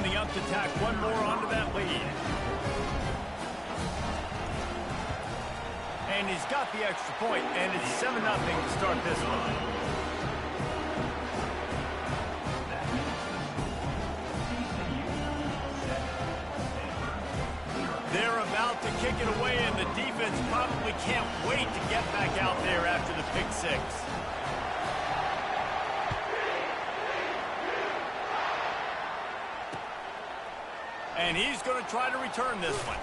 lining up to tack one more onto that lead. And he's got the extra point, and it's 7-0 to start this one. They're about to kick it away, and the defense probably can't wait to get back out there after the pick six. And he's going to try to return this one.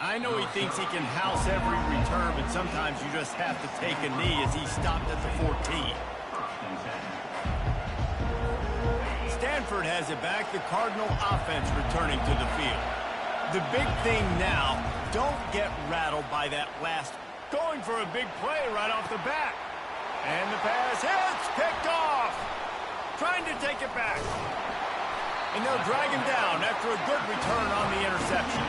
I know he thinks he can house every return, but sometimes you just have to take a knee as he stopped at the 14. Stanford has it back, the Cardinal offense returning to the field. The big thing now, don't get rattled by that last. Going for a big play right off the bat. And the pass hits, picked off. Trying to take it back. And they'll drag him down after a good return on the interception.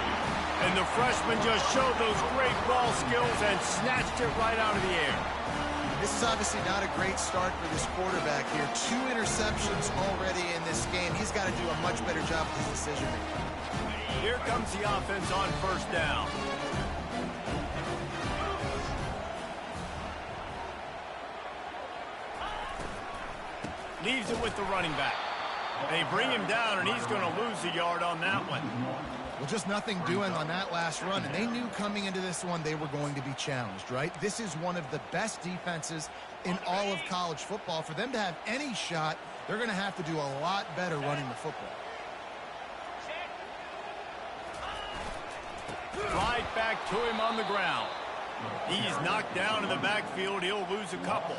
And the freshman just showed those great ball skills and snatched it right out of the air. This is obviously not a great start for this quarterback here. 2 interceptions already in this game. He's got to do a much better job with his decision-making. Here comes the offense on first down. Leaves it with the running back. They bring him down, and he's going to lose a yard on that one. Well, just nothing doing on that last run, and they knew coming into this one they were going to be challenged, right? This is one of the best defenses in all of college football. For them to have any shot, they're going to have to do a lot better running the football. Right back to him on the ground. He's knocked down in the backfield. He'll lose a couple.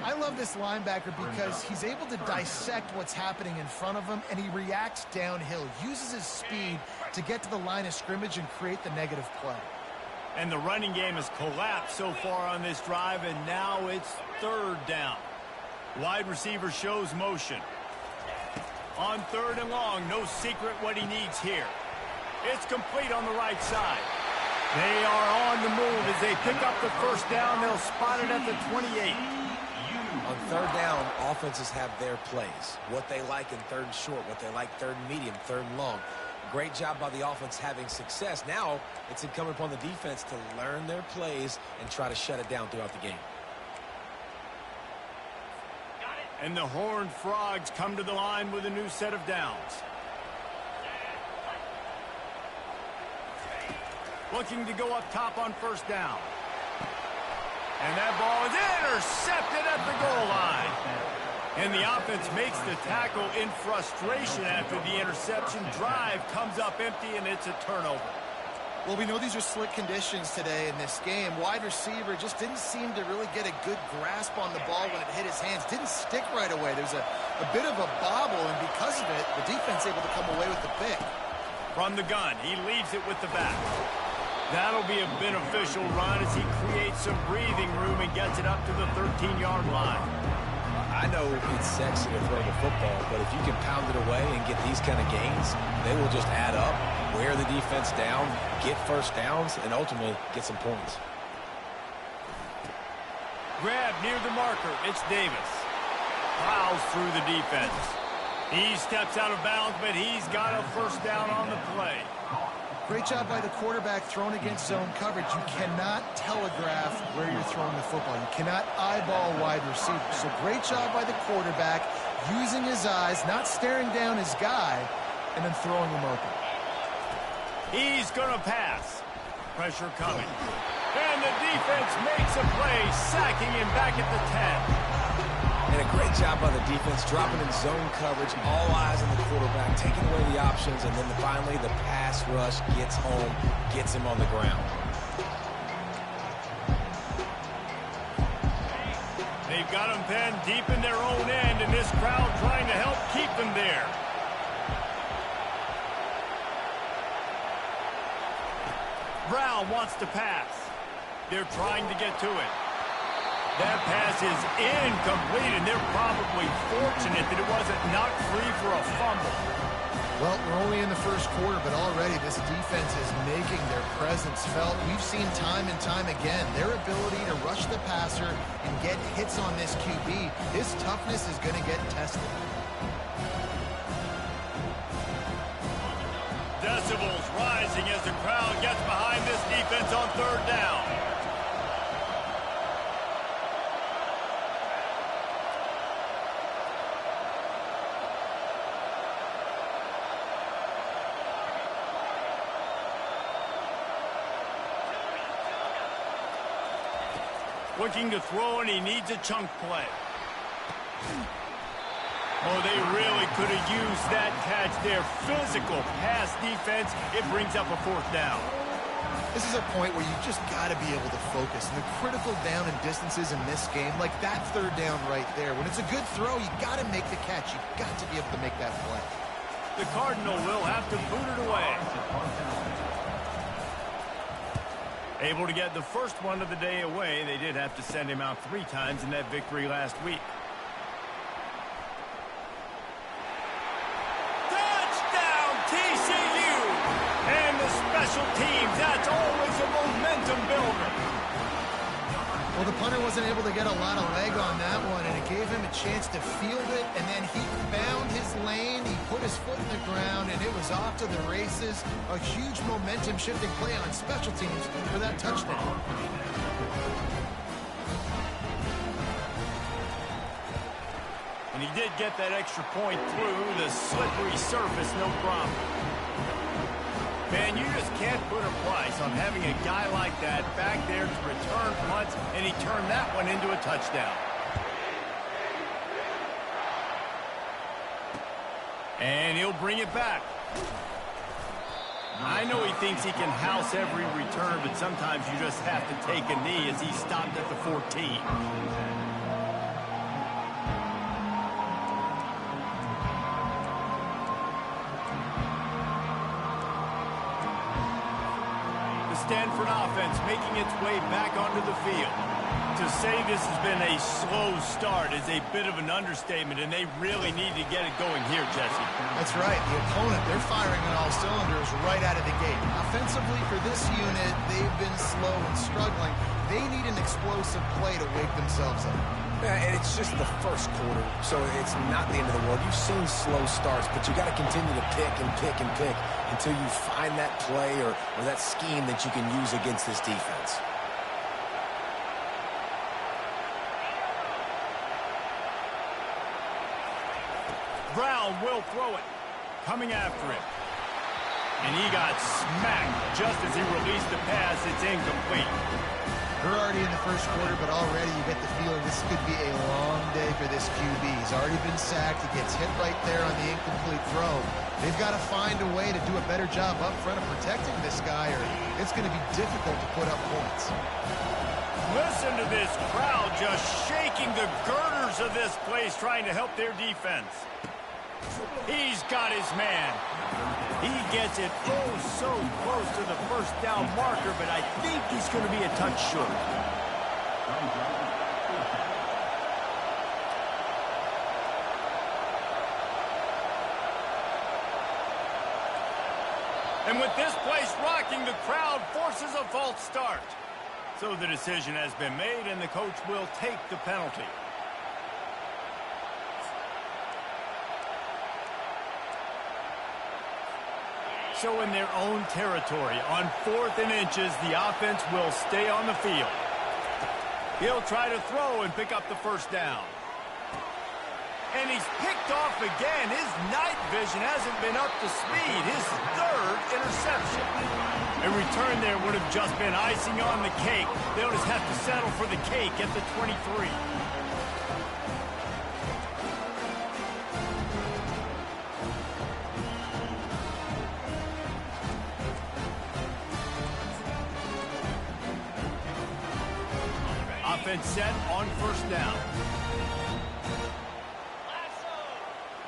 I love this linebacker because he's able to dissect what's happening in front of him, and he reacts downhill, uses his speed to get to the line of scrimmage and create the negative play. And the running game has collapsed so far on this drive, and now it's third down. Wide receiver shows motion. On 3rd and long, no secret what he needs here. It's complete on the right side. They are on the move as they pick up the first down. They'll spot it at the 28. On 3rd down, offenses have their plays. What they like in 3rd and short, what they like 3rd and medium, 3rd and long. Great job by the offense having success. Now it's incumbent upon the defense to learn their plays and try to shut it down throughout the game. And the Horned Frogs come to the line with a new set of downs. Looking to go up top on first down. And that ball is intercepted at the goal line. And the offense makes the tackle in frustration after the interception. Drive comes up empty, and it's a turnover. Well, we know these are slick conditions today in this game. Wide receiver just didn't seem to really get a good grasp on the ball when it hit his hands. Didn't stick right away. There's a bit of a bobble, and because of it, the defense able to come away with the pick. From the gun, he leaves it with the back. That'll be a beneficial run as he creates some breathing room and gets it up to the 13-yard line. I know it's sexy to throw the football, but if you can pound it away and get these kind of gains, they will just add up, wear the defense down, get first downs, and ultimately get some points. Grab near the marker. It's Davis. Plows through the defense. He steps out of bounds, but he's got a first down on the play. Great job by the quarterback throwing against zone coverage. You cannot telegraph where you're throwing the football. You cannot eyeball wide receivers. So great job by the quarterback using his eyes, not staring down his guy, and then throwing him open. He's going to pass. Pressure coming. And the defense makes a play, sacking him back at the 10. And a great job by the defense, dropping in zone coverage, all eyes on the quarterback, taking away the options, and then finally the pass rush gets home, gets him on the ground. They've got him pinned deep in their own end, and this crowd trying to help keep them there. Brown wants to pass. They're trying to get to it. That pass is incomplete, and they're probably fortunate that it wasn't knocked free for a fumble. Well, we're only in the first quarter, but already this defense is making their presence felt. We've seen time and time again their ability to rush the passer and get hits on this QB. His toughness is going to get tested. decibels rising as the crowd gets behind this defense on third down. Looking to throw, and he needs a chunk play. Oh, they really could have used that catch there. Physical pass defense. It brings up a fourth down. This is a point where you just got to be able to focus. And the critical down and distances in this game, like that third down right there. When it's a good throw, you got to make the catch. You got to be able to make that play. The Cardinal will have to boot it away. Able to get the first one of the day away. They did have to send him out 3 times in that victory last week. Touchdown, TCU! And the special teams, that's always a momentum builder. Well, the punter wasn't able to get a lot of leg on that one, and it gave him a chance to field it, and then he found his lane, he put his foot in the ground, and it was off to the races. A huge momentum-shifting play on special teams for that touchdown. And he did get that extra point through the slippery surface, no problem. Man, you just can't put a price on having a guy like that back there to return punts, and he turned that one into a touchdown. And he'll bring it back. I know he thinks he can house every return, but sometimes you just have to take a knee as he stopped at the 14. Stanford offense making its way back onto the field. To say this has been a slow start is a bit of an understatement, and they really need to get it going here, Jesse. That's right. The opponent, they're firing on all cylinders right out of the gate. Offensively, for this unit, they've been slow and struggling. They need an explosive play to wake themselves up. Yeah, and it's just the first quarter, so it's not the end of the world. You've seen slow starts, but you got to continue to pick and pick and pick until you find that play or that scheme that you can use against this defense. Brown will throw it. Coming after him. And he got smacked just as he released the pass. It's incomplete. We're already in the first quarter, but already you get the feeling this could be a long day for this QB. He's already been sacked. He gets hit right there on the incomplete throw. They've got to find a way to do a better job up front of protecting this guy, or it's going to be difficult to put up points. Listen to this crowd just shaking the girders of this place, trying to help their defense. He's got his man. He gets it oh so close to the first down marker, but I think he's going to be a touch short. And with this place rocking, the crowd forces a false start. So the decision has been made, and the coach will take the penalty. So in their own territory, on 4th and inches, the offense will stay on the field. He'll try to throw and pick up the first down. And he's picked off again. His night vision hasn't been up to speed. His 3rd interception. A return there would have just been icing on the cake. They'll just have to settle for the cake at the 23. Offense set on first down.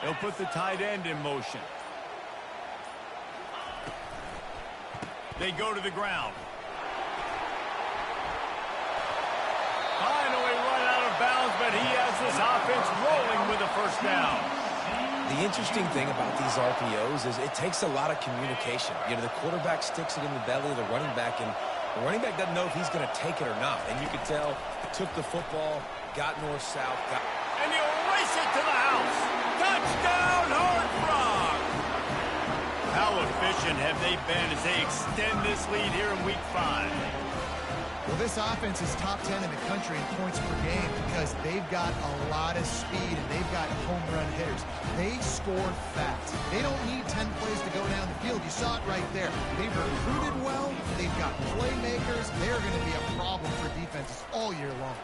They'll put the tight end in motion. They go to the ground. Finally run out of bounds, but he has this offense rolling with a first down. The interesting thing about these RPOs is it takes a lot of communication. You know, the quarterback sticks it in the belly of the running back, and the running back doesn't know if he's going to take it or not. And you can tell, took the football, got north-south, and he'll race it to the house. Touchdown, Hard Rock! How efficient position have they been as they extend this lead here in Week 5? Well, this offense is top 10 in the country in points per game because they've got a lot of speed and they've got home run hitters. They score fast. They don't need 10 plays to go down the field. You saw it right there. They've recruited well. They've got playmakers. They're going to be a problem for defenses all year long.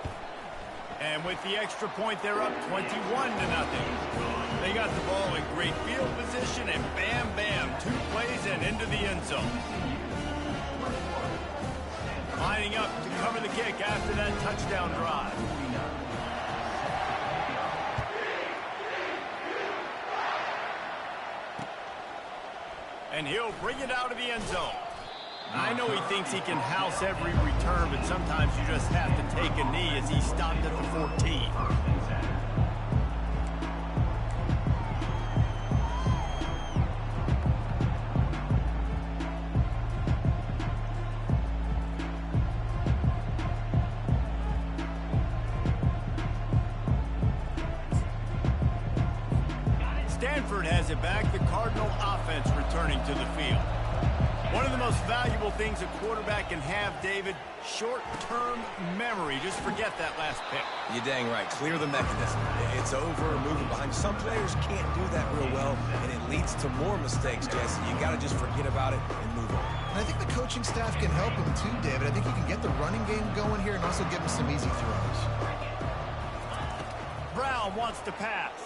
And with the extra point, they're up 21-0. They got the ball in great field position, and bam, bam, 2 plays and into the end zone. Lining up to cover the kick after that touchdown drive. And he'll bring it out of the end zone. I know he thinks he can house every return, but sometimes you just have to take a knee as he stopped at the 14. Stanford has it back, the Cardinal offense returning to the field. One of the most valuable things a quarterback can have, David, short-term memory. Just forget that last pick. You're dang right. Clear the mechanism. It's over, moving behind. Some players can't do that real well, and it leads to more mistakes, Jesse. You got to just forget about it and move on. And I think the coaching staff can help him too, David. I think he can get the running game going here and also give him some easy throws. Brown wants to pass.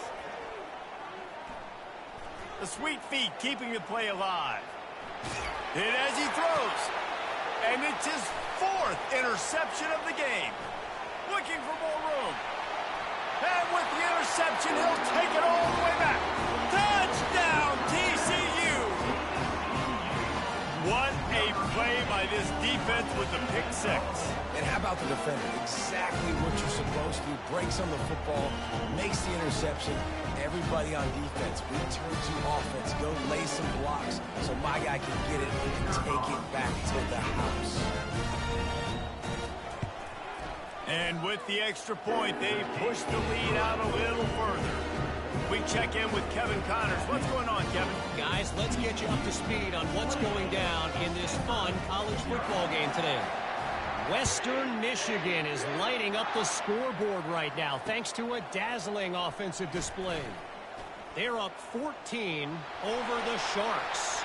The sweet feet keeping the play alive. Hit as he throws. And it's his 4th interception of the game. Looking for more room. And with the interception, he'll take it all the way back. Touchdown, TCU! What a play by this defense with the pick 6. And how about the defender? Exactly what you're supposed to do. Breaks on the football, makes the interception. Everybody on defense, return to offense. Go lay some blocks so my guy can get it and take it back to the house. And with the extra point, they push the lead out a little further. We check in with Kevin Connors. What's going on, Kevin? Guys, let's get you up to speed on what's going down in this fun college football game today. Western Michigan is lighting up the scoreboard right now thanks to a dazzling offensive display. They're up 14 over the Sharks.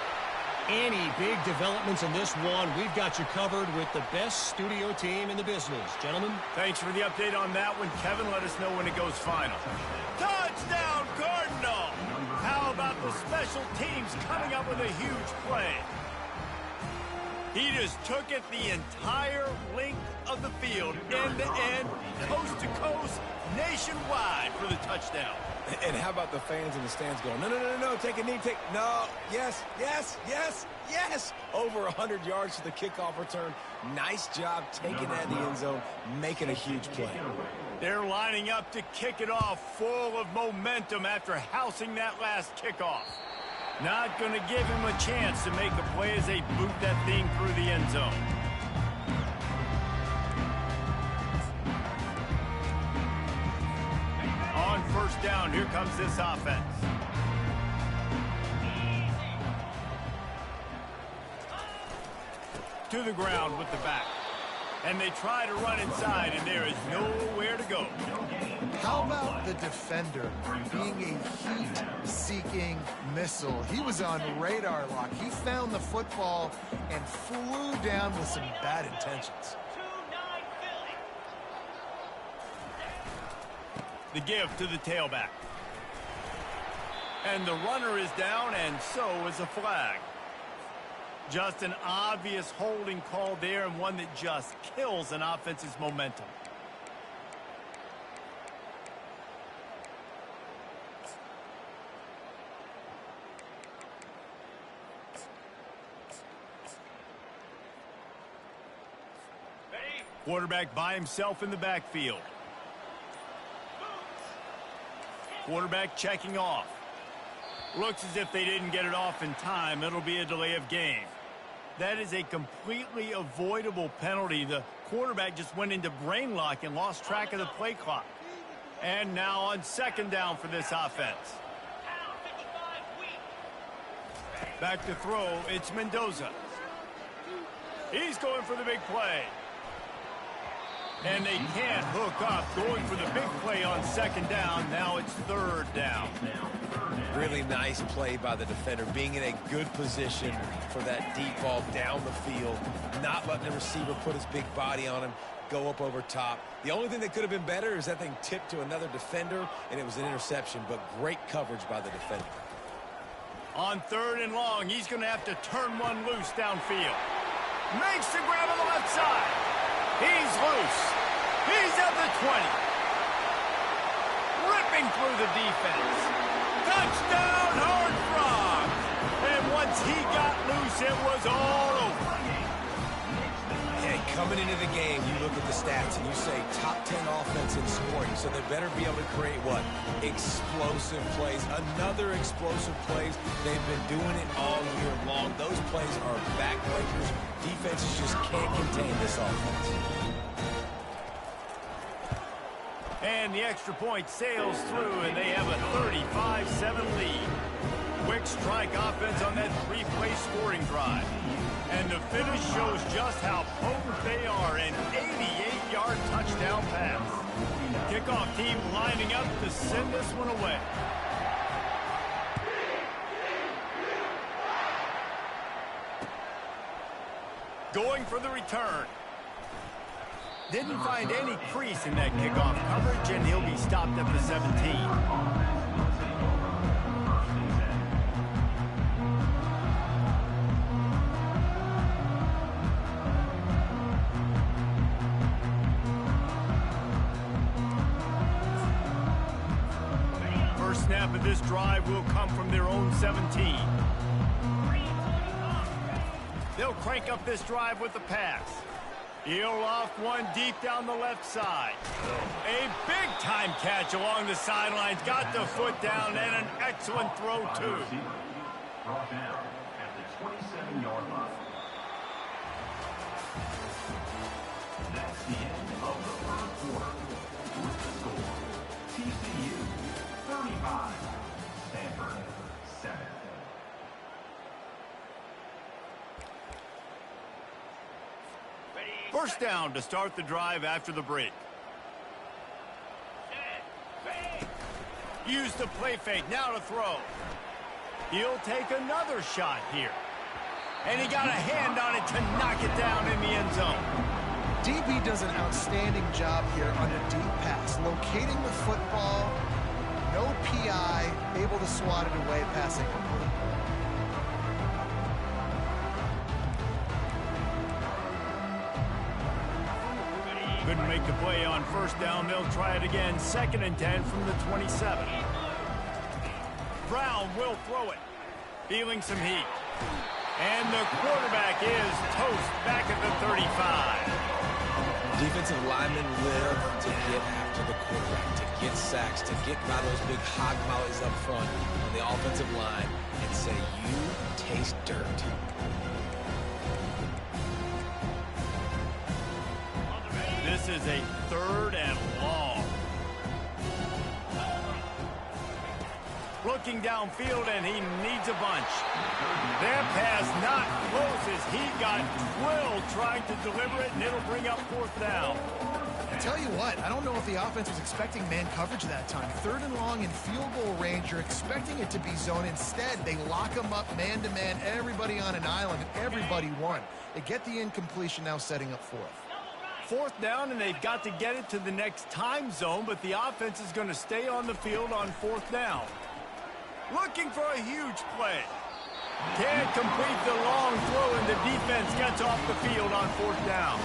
Any big developments in this one, we've got you covered with the best studio team in the business. Gentlemen. Thanks for the update on that one, Kevin. Let us know when it goes final. Touchdown, Cardinal! How about the special teams coming up with a huge play? He just took it the entire length of the field, end-to-end, coast-to-coast, nationwide for the touchdown. And how about the fans in the stands going, no, no, no, no, take a knee, no, yes, yes, yes, yes. Over 100 yards to the kickoff return. Nice job taking that in the end zone, making a huge play. They're lining up to kick it off, full of momentum after housing that last kickoff. Not going to give him a chance to make a play as they boot that thing through the end zone. On first down, here comes this offense. To the ground with the back. And they try to run inside, and there is nowhere to go. How about the defender being a heat-seeking missile? He was on radar lock. He found the football and flew down with some bad intentions. The give to the tailback. And the runner is down, and so is a flag. Just an obvious holding call there, and one that just kills an offense's momentum. Quarterback by himself in the backfield. Quarterback checking off. Looks as if they didn't get it off in time. It'll be a delay of game. That is a completely avoidable penalty. The quarterback just went into brain lock and lost track of the play clock. And now on second down for this offense. Back to throw, it's Mendoza. He's going for the big play. And they can't hook up, going for the big play on second down. Now it's third down. Really nice play by the defender, being in a good position for that deep ball down the field, not letting the receiver put his big body on him, go up over top. The only thing that could have been better is that thing tipped to another defender, and it was an interception, but great coverage by the defender. On third and long, he's going to have to turn one loose downfield. Makes the grab on the left side. He's loose. He's at the 20. Ripping through the defense. Touchdown, Hard Frog. And once he got loose, it was all over. Hey, coming into the game, you look at the stats and you say top 10 offense in scoring, so they better be able to create what? Explosive plays. Another explosive plays. They've been doing it all year long. Those plays are backbreakers. Defenses just can't contain this offense. And the extra point sails through, and they have a 35-7 lead. Quick strike offense on that three-play scoring drive. And the finish shows just how potent they are, an 88-yard touchdown pass. Kickoff team lining up to send this one away. Going for the return. Didn't find any crease in that kickoff coverage, and he'll be stopped at the 17. First snap of this drive will come from their own 17. They'll crank up this drive with the pass. He'll off one deep down the left side. A big-time catch along the sidelines. Got the foot down and an excellent throw, too. Brought down at the 27-yard line. That's the end of the first quarter. With the score, TCU 35, Stanford 7. First down to start the drive after the break. Use the play fake, now to throw. He'll take another shot here. And he got a hand on it to knock it down in the end zone. DB does an outstanding job here on the deep pass, locating the football, no PI, able to swat it away, passing complete. Couldn't make the play on first down. They'll try it again. 2nd and 10 from the 27. Brown will throw it. Feeling some heat. And the quarterback is toast back at the 35. Defensive linemen live to get after the quarterback, to get sacks, to get by those big hog mollies up front on the offensive line and say, you taste dirt. This is a 3rd and long. Looking downfield, and he needs a bunch. That pass not close as he got drilled trying to deliver it, and it'll bring up 4th down. I tell you what, I don't know if the offense was expecting man coverage that time. 3rd and long in field goal range, you're expecting it to be zone. Instead, they lock them up man-to-man, everybody on an island, and everybody won. They get the incompletion, now setting up 4th. 4th down, and they've got to get it to the next time zone, but the offense is going to stay on the field on 4th down. Looking for a huge play. Can't complete the long throw, and the defense gets off the field on 4th down.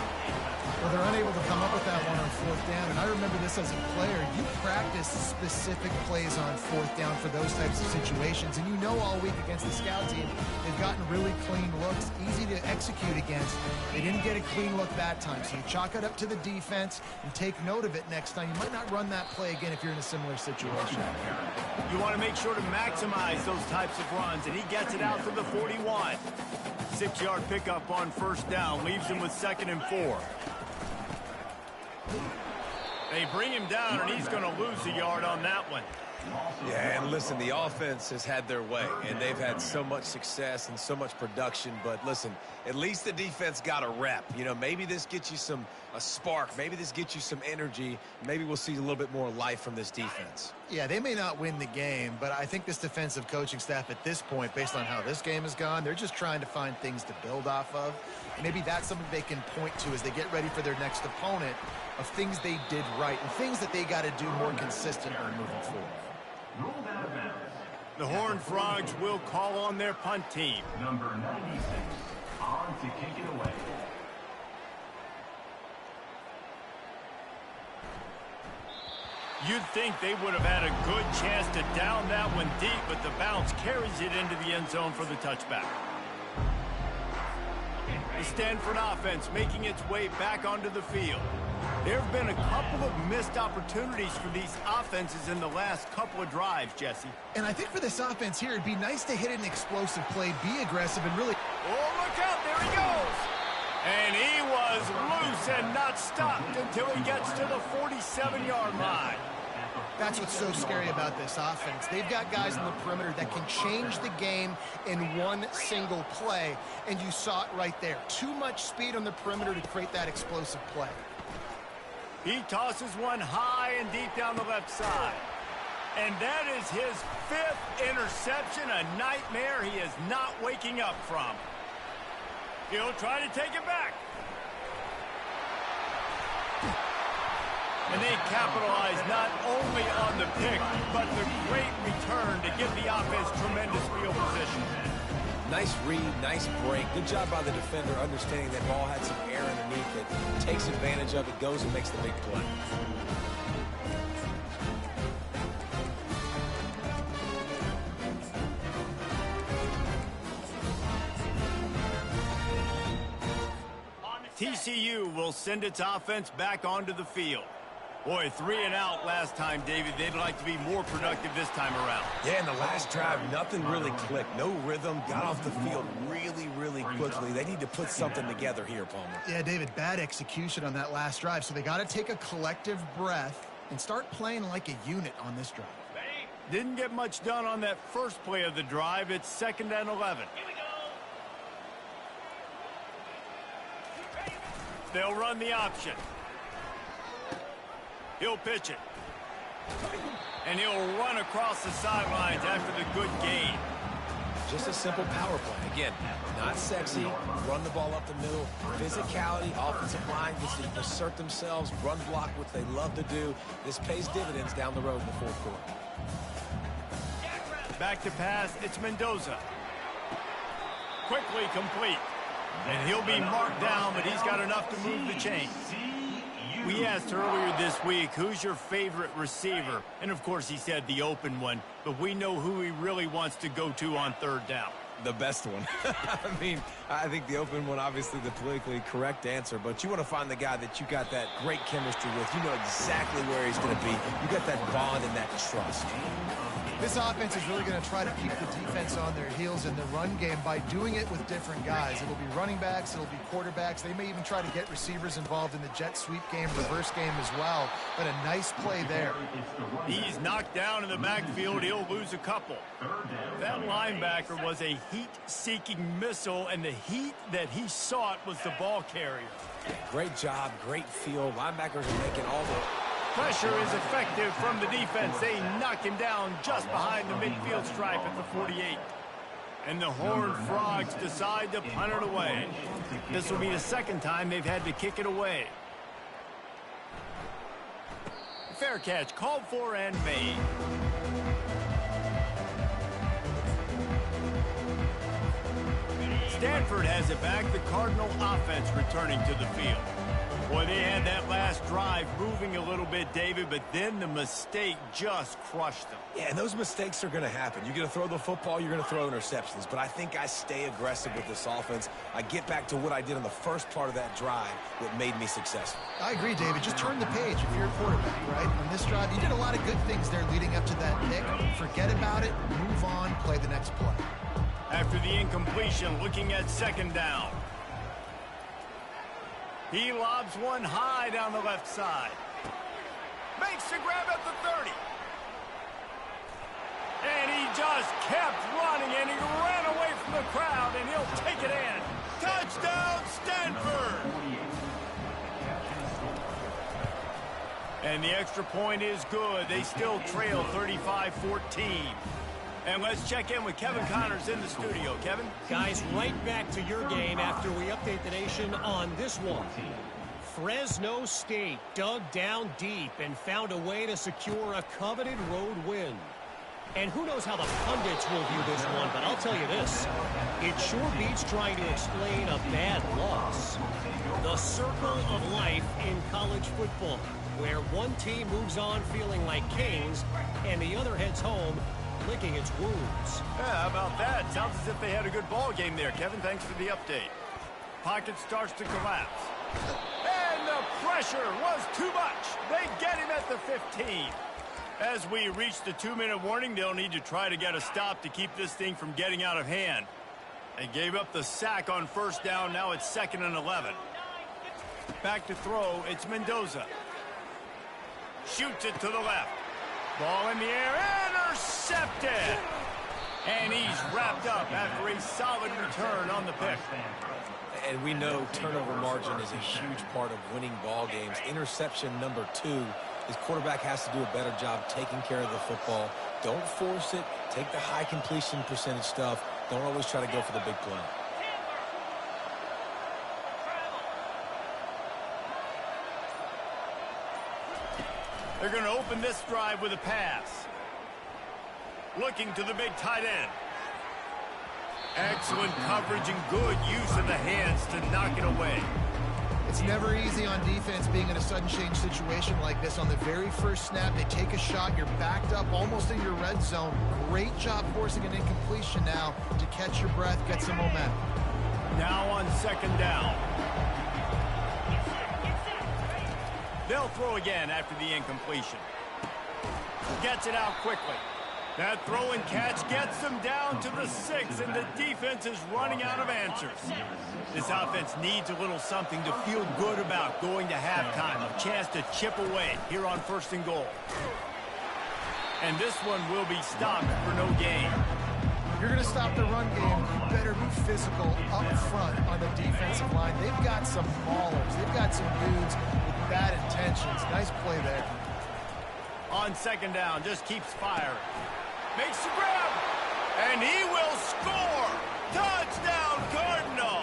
Well, they're unable to come up with that one on 4th down, and I remember this as a player. You practice specific plays on 4th down for those types of situations, and you know all week against the scout team, they've gotten really clean looks, easy to execute against. They didn't get a clean look that time, so you chalk it up to the defense and take note of it next time. You might not run that play again if you're in a similar situation. You want to make sure to maximize those types of runs, and he gets it out to the 41. 6-yard pickup on 1st down, leaves him with 2nd and 4. They bring him down, and he's going to lose a yard on that one. Yeah, and listen, the offense has had their way, and they've had so much success and so much production. But listen, at least the defense got a rep. You know, maybe this gets you a spark. Maybe this gets you some energy. Maybe we'll see a little bit more life from this defense. Yeah, they may not win the game, but I think this defensive coaching staff at this point, based on how this game has gone, they're just trying to find things to build off of. Maybe that's something they can point to as they get ready for their next opponent, of things they did right and things that they got to do more consistently moving forward. Ruled out of bounds. The Horned Frogs will call on their punt team. Number 96, on to kick it away. You'd think they would have had a good chance to down that one deep, but the bounce carries it into the end zone for the touchback. The Stanford offense making its way back onto the field. There have been a couple of missed opportunities for these offenses in the last couple of drives, Jesse. And I think for this offense here, it'd be nice to hit an explosive play, be aggressive, and really... Oh, look out, there he goes! And he was loose and not stopped until he gets to the 47-yard line. That's what's so scary about this offense. They've got guys in the perimeter that can change the game in one single play, and you saw it right there. Too much speed on the perimeter to create that explosive play. He tosses one high and deep down the left side. And that is his 5th interception, a nightmare he is not waking up from. He'll try to take it back. And they capitalize not only on the pick, but the great return to give the offense tremendous field position. Nice read, nice break. Good job by the defender understanding that ball had some air underneath it. Takes advantage of it, goes and makes the big play. TCU will send its offense back onto the field. Boy, 3 and out last time, David. They'd like to be more productive this time around. Yeah, in the last drive, nothing really clicked. No rhythm, got off the field really quickly. They need to put something together here, Palmer. Yeah, David, bad execution on that last drive, so they got to take a collective breath and start playing like a unit on this drive. Didn't get much done on that first play of the drive. It's 2nd and 11. They'll run the option. He'll pitch it. And he'll run across the sidelines after the good gain. Just a simple power play. Again, not sexy. Run the ball up the middle. Physicality, offensive line gets to assert themselves, run block, which they love to do. This pays dividends down the road in the 4th quarter. Back to pass. It's Mendoza. Quickly complete. And he'll be marked down, but he's got enough to move the chains. We asked earlier this week, who's your favorite receiver? And, of course, he said the open one. But we know who he really wants to go to on 3rd down. The best one. I mean, I think the open one, obviously the politically correct answer, but you want to find the guy that you got that great chemistry with. You know exactly where he's going to be. You got that bond and that trust. This offense is really going to try to keep the defense on their heels in the run game by doing it with different guys. It'll be running backs, it'll be quarterbacks. They may even try to get receivers involved in the jet sweep game, reverse game as well. But a nice play there. He's knocked down in the backfield. He'll lose a couple. That linebacker was a heat-seeking missile, and the heat that he sought was the ball carrier. Great job, great feel. Linebackers are making all the... Pressure is effective from the defense. They knock him down just behind the midfield stripe at the 48. And the Horned Frogs decide to punt it away. This will be the 2nd time they've had to kick it away. Fair catch, called for and made. Stanford has it back. The Cardinal offense returning to the field. Boy, they had that last drive moving a little bit, David, but then the mistake just crushed them. Yeah, and those mistakes are going to happen. You're going to throw the football, you're going to throw interceptions, but I think I stay aggressive with this offense. I get back to what I did on the first part of that drive that made me successful. I agree, David. Just turn the page if you're a quarterback, right? On this drive, you did a lot of good things there leading up to that pick. Forget about it, move on, play the next play. After the incompletion, looking at 2nd down. He lobs one high down the left side. Makes the grab at the 30. And he just kept running, and he ran away from the crowd, and he'll take it in. Touchdown, Stanford! And the extra point is good. They still trail 35-14. And let's check in with Kevin Connors in the studio. Kevin? Guys, right back to your game after we update the nation on this one. Fresno State dug down deep and found a way to secure a coveted road win. And who knows how the pundits will view this one, but I'll tell you this. It sure beats trying to explain a bad loss. The circle of life in college football, where one team moves on feeling like kings and the other heads home licking its wounds. Yeah, how about that? Sounds as if they had a good ball game there, Kevin. Thanks for the update. Pocket starts to collapse. And the pressure was too much. They get him at the 15. As we reach the 2-minute warning, they'll need to try to get a stop to keep this thing from getting out of hand. They gave up the sack on first down. Now it's 2nd and 11. Back to throw. It's Mendoza. Shoots it to the left. Ball in the air. Intercepted. And he's wrapped up after a solid return on the pick. And we know turnover margin is a huge part of winning ball games. Interception number 2. His quarterback has to do a better job taking care of the football. Don't force it. Take the high completion percentage stuff. Don't always try to go for the big play. They're going to open this drive with a pass. Looking to the big tight end. Excellent coverage and good use of the hands to knock it away. It's never easy on defense being in a sudden change situation like this. On the very first snap, they take a shot. You're backed up almost in your red zone. Great job forcing an incompletion now to catch your breath, get some momentum. Now on 2nd down. They'll throw again after the incompletion. Gets it out quickly. That throw and catch gets them down to the 6, and the defense is running out of answers. This offense needs a little something to feel good about going to halftime. A chance to chip away here on 1st and goal. And this one will be stopped for no gain. You're going to stop the run game. You better be physical up front on the defensive line. They've got some maulers. They've got some dudes with bad intentions. Nice play there. On 2nd down, just keeps firing. Makes the grab, and he will score. Touchdown, Cardinal.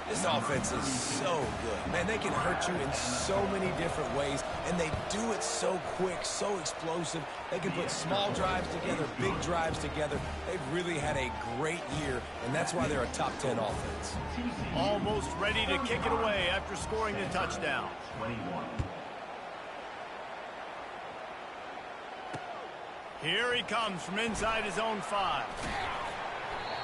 This offense is so good. Man, they can hurt you in so many different ways, and they do it so quick, so explosive. They can put small drives together, big drives together. They've really had a great year, and that's why they're a top 10 offense. Almost ready to kick it away after scoring the touchdown. 21. Here he comes from inside his own 5.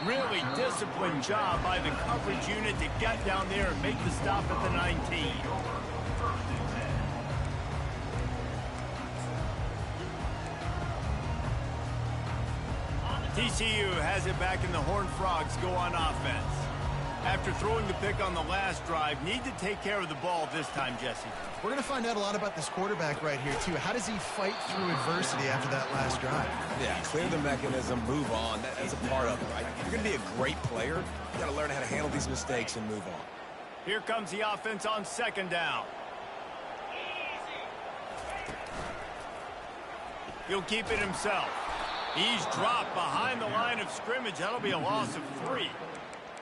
Really disciplined job by the coverage unit to get down there and make the stop at the 19. TCU has it back, and the Horned Frogs go on offense. After throwing the pick on the last drive, need to take care of the ball this time, Jesse. We're going to find out a lot about this quarterback right here, too. How does he fight through adversity after that last drive? Yeah, clear the mechanism, move on. That's a part of it, right? If you're going to be a great player, you got to learn how to handle these mistakes and move on. Here comes the offense on 2nd down. He'll keep it himself. He's dropped behind the line of scrimmage. That'll be a loss of 3.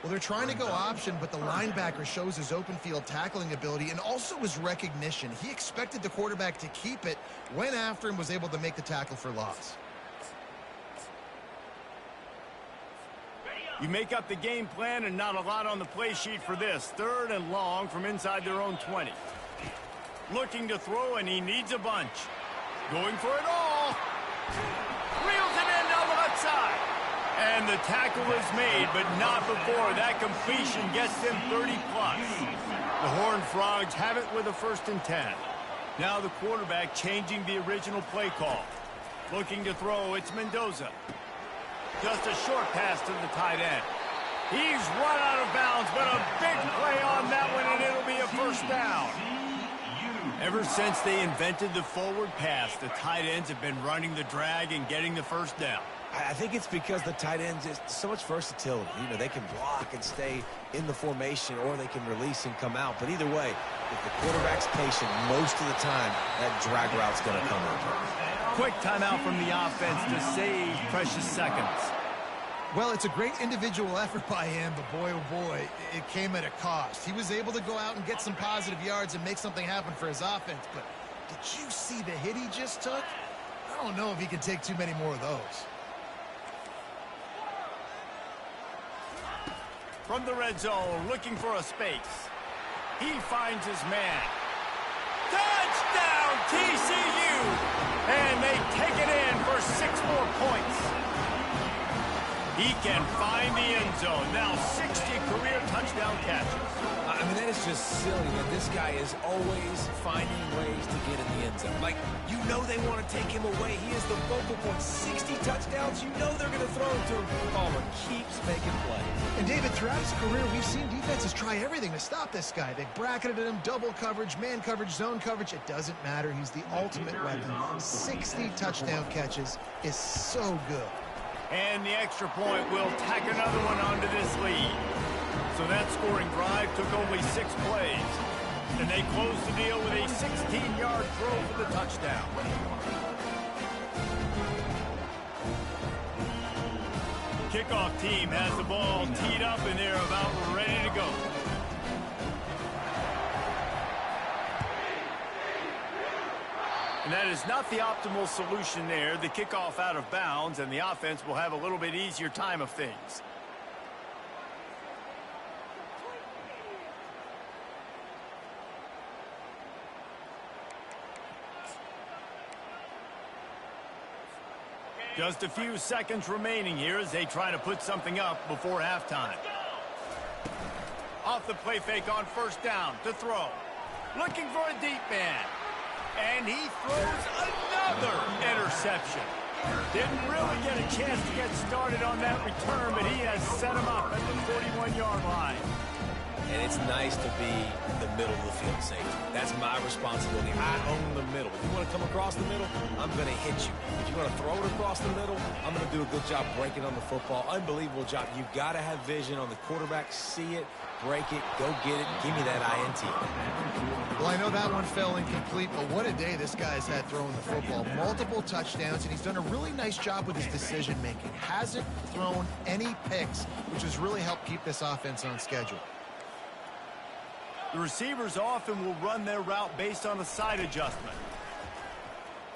Well, they're trying to go option, but the linebacker shows his open field tackling ability and also his recognition. He expected the quarterback to keep it, went after him, was able to make the tackle for loss. You make up the game plan, and not a lot on the play sheet for this. 3rd and long from inside their own 20. Looking to throw, and he needs a bunch. Going for it all. Reels it in down the left side. And the tackle is made, but not before that completion gets them 30+. The Horned Frogs have it with a 1st and 10. Now the quarterback changing the original play call. Looking to throw, it's Mendoza. Just a short pass to the tight end. He's run out of bounds, but a big play on that one, and it'll be a 1st down. Ever since they invented the forward pass, the tight ends have been running the drag and getting the first down. I think it's because the tight ends is so much versatility. You know, they can block and stay in the formation, or they can release and come out. But either way, if the quarterback's patient, most of the time, that drag route's going to come up. Quick timeout from the offense to save precious seconds. Well, it's a great individual effort by him, but boy, oh boy, it came at a cost. He was able to go out and get some positive yards and make something happen for his offense, but did you see the hit he just took? I don't know if he can take too many more of those. From the red zone, looking for a space. He finds his man. Touchdown, TCU! And they take it in for 6 more points. He can find the end zone. Now 60 career touchdown catches. I mean, that is just silly that this guy is always finding ways to get in the end zone. Like, you know they want to take him away. He is the focal point. 60 touchdowns, you know they're going to throw it to him. Palmer keeps making plays. And David, throughout his career, we've seen defenses try everything to stop this guy. They bracketed him, double coverage, man coverage, zone coverage. It doesn't matter. He's the ultimate weapon. 60 touchdown catches is so good. And the extra point will tack another one onto this lead. So that scoring drive took only 6 plays. And they closed the deal with a 16-yard throw for the touchdown. Kickoff team has the ball teed up, and they're about ready to go. And that is not the optimal solution there. The kickoff out of bounds, and the offense will have a little bit easier time of things. Just a few seconds remaining here as they try to put something up before halftime. Off the play fake on first down to throw. Looking for a deep man. And he throws another interception. Didn't really get a chance to get started on that return, but he has set him up at the 41-yard line. And it's nice to be the middle of the field safety. That's my responsibility. I own the middle. If you want to come across the middle, I'm going to hit you. If you want to throw it across the middle, I'm going to do a good job breaking on the football. Unbelievable job. You've got to have vision on the quarterback. See it, break it, go get it, give me that INT. Well, I know that one fell incomplete, but what a day this guy's had throwing the football. Multiple touchdowns, and he's done a really nice job with his decision-making. Hasn't thrown any picks, which has really helped keep this offense on schedule. The receivers often will run their route based on a side adjustment.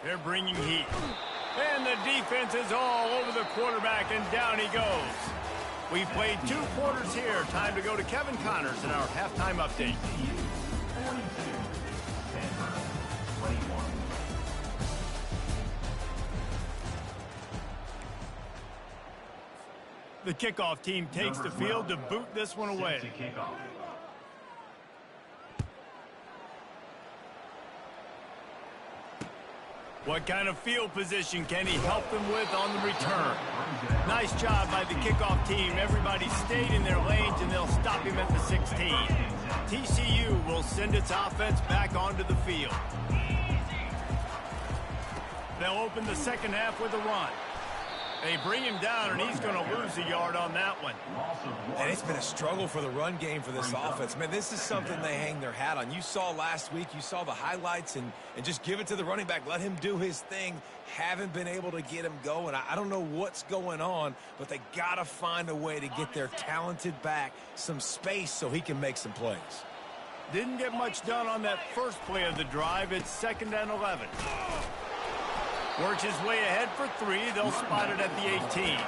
They're bringing heat. And the defense is all over the quarterback, and down he goes. We've played 2 quarters here. Time to go to Kevin Connors in our halftime update. The kickoff team takes the field to boot this one away. What kind of field position can he help them with on the return? Nice job by the kickoff team. Everybody stayed in their lanes, and they'll stop him at the 16. TCU will send its offense back onto the field. They'll open the second half with a run. They bring him down, and he's going to lose a yard on that one. And it's been a struggle for the run game for this offense. Man, this is something they hang their hat on. You saw last week, you saw the highlights, and just give it to the running back. Let him do his thing. Haven't been able to get him going. I don't know what's going on, but they got to find a way to get their talented back some space so he can make some plays. Didn't get much done on that first play of the drive. It's 2nd and 11. Works his way ahead for 3. They'll spot it at the 18.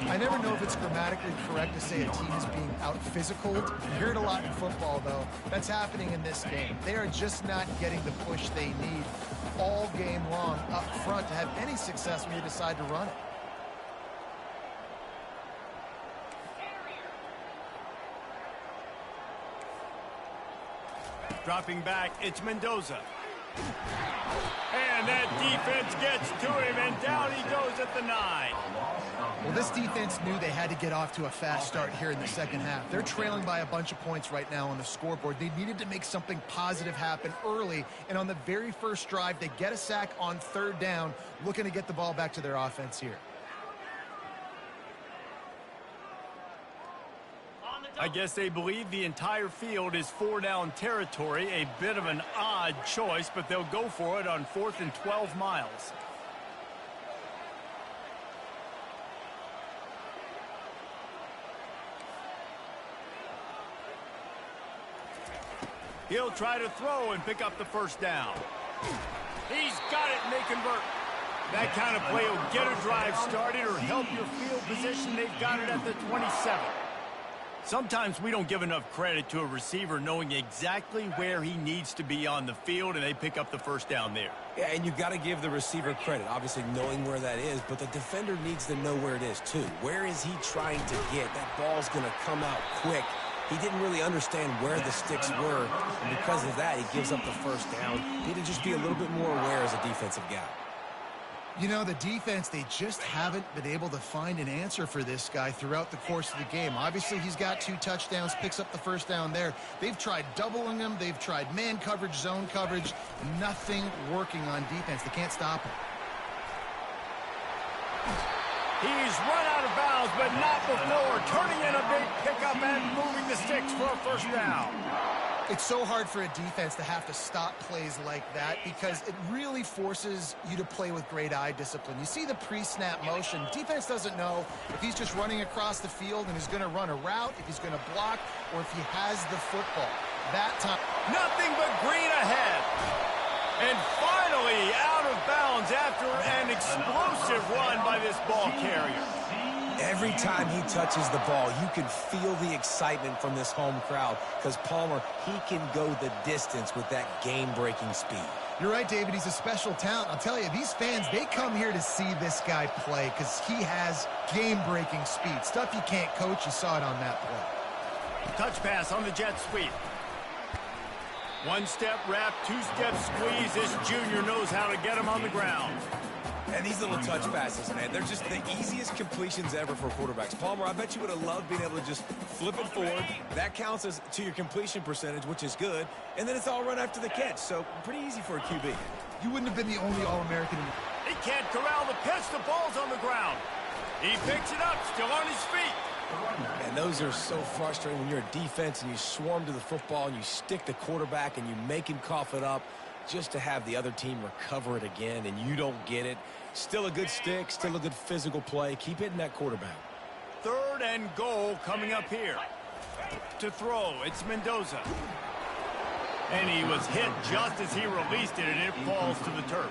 I never know if it's grammatically correct to say a team is being out-physicaled. You hear it a lot in football, though. That's happening in this game. They are just not getting the push they need all game long up front to have any success when you decide to run it. Dropping back, it's Mendoza. And And that defense gets to him, and down he goes at the 9. Well, this defense knew they had to get off to a fast start here in the second half. They're trailing by a bunch of points right now on the scoreboard. They needed to make something positive happen early, and on the very first drive, they get a sack on third down, looking to get the ball back to their offense here. I guess they believe the entire field is 4-down territory. A bit of an odd choice, but they'll go for it on 4th and 12 miles. He'll try to throw and pick up the first down. He's got it, and they convert. That kind of play will get a drive started or help your field position. They've got it at the 27. Sometimes we don't give enough credit to a receiver knowing exactly where he needs to be on the field, and they pick up the first down there. Yeah, and you've got to give the receiver credit, obviously knowing where that is, but the defender needs to know where it is too. Where is he trying to get? That ball's going to come out quick. He didn't really understand where the sticks were, and because of that, he gives up the first down. Need to just be a little bit more aware as a defensive guy. You know, the defense, they just haven't been able to find an answer for this guy throughout the course of the game. Obviously, he's got 2 touchdowns, picks up the first down there. They've tried doubling him. They've tried man coverage, zone coverage. Nothing working on defense. They can't stop him. He's run out of bounds, but not before turning in a big pickup and moving the sticks for a first down. It's so hard for a defense to have to stop plays like that because it really forces you to play with great eye discipline. You see the pre-snap motion. Defense doesn't know if he's just running across the field and is going to run a route, if he's going to block, or if he has the football. That time, nothing but green ahead. And finally out of bounds after an explosive run by this ball carrier. Every time he touches the ball, you can feel the excitement from this home crowd because Palmer, he can go the distance with that game-breaking speed. You're right, David. He's a special talent. I'll tell you, these fans, they come here to see this guy play because he has game-breaking speed. Stuff you can't coach. You saw it on that play. Touch pass on the jet sweep. 1-step wrap, 2-step squeeze. This junior knows how to get him on the ground. And these little touch passes, man, they're just the easiest completions ever for quarterbacks. Palmer, I bet you would have loved being able to just flip it forward. That counts as to your completion percentage, which is good. And then it's all run after the catch, so pretty easy for a QB. You wouldn't have been the only All-American. He can't corral the pitch. The ball's on the ground. He picks it up, still on his feet. And those are so frustrating when you're a defense and you swarm to the football and you stick the quarterback and you make him cough it up just to have the other team recover it again and you don't get it. Still a good stick, still a good physical play. Keep hitting that quarterback. 3rd and goal coming up here. To throw, it's Mendoza. And he was hit just as he released it, and it falls to the turf.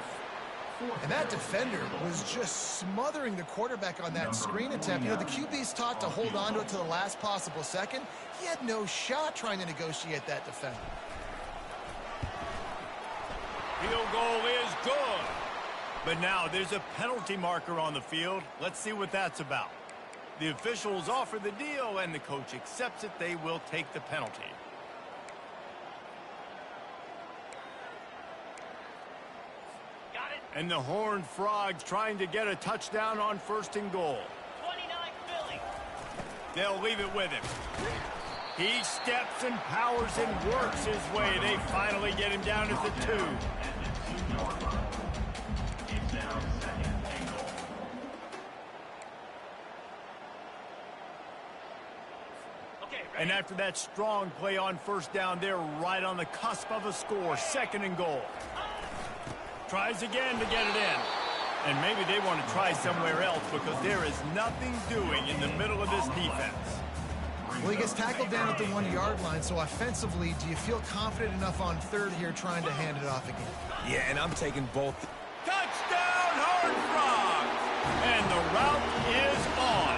And that defender was just smothering the quarterback on that screen attempt. You know, the QB's taught to hold on to it to the last possible second. He had no shot trying to negotiate that defender. Field goal is good. But now there's a penalty marker on the field. Let's see what that's about. The officials offer the deal, and the coach accepts it. They will take the penalty. And the Horned Frogs trying to get a touchdown on 1st and goal. 29 Philly. They'll leave it with him. He steps and powers and works his way. They finally get him down at the 2. And after that strong play on 1st down, they're right on the cusp of a score. 2nd and goal. Tries again to get it in. And maybe they want to try somewhere else because there is nothing doing in the middle of this defense. Well, he gets tackled down at the 1-yard line, so offensively, do you feel confident enough on 3rd here trying to hand it off again? Yeah, and I'm taking both. Touchdown, Horned Frogs! And the route is on.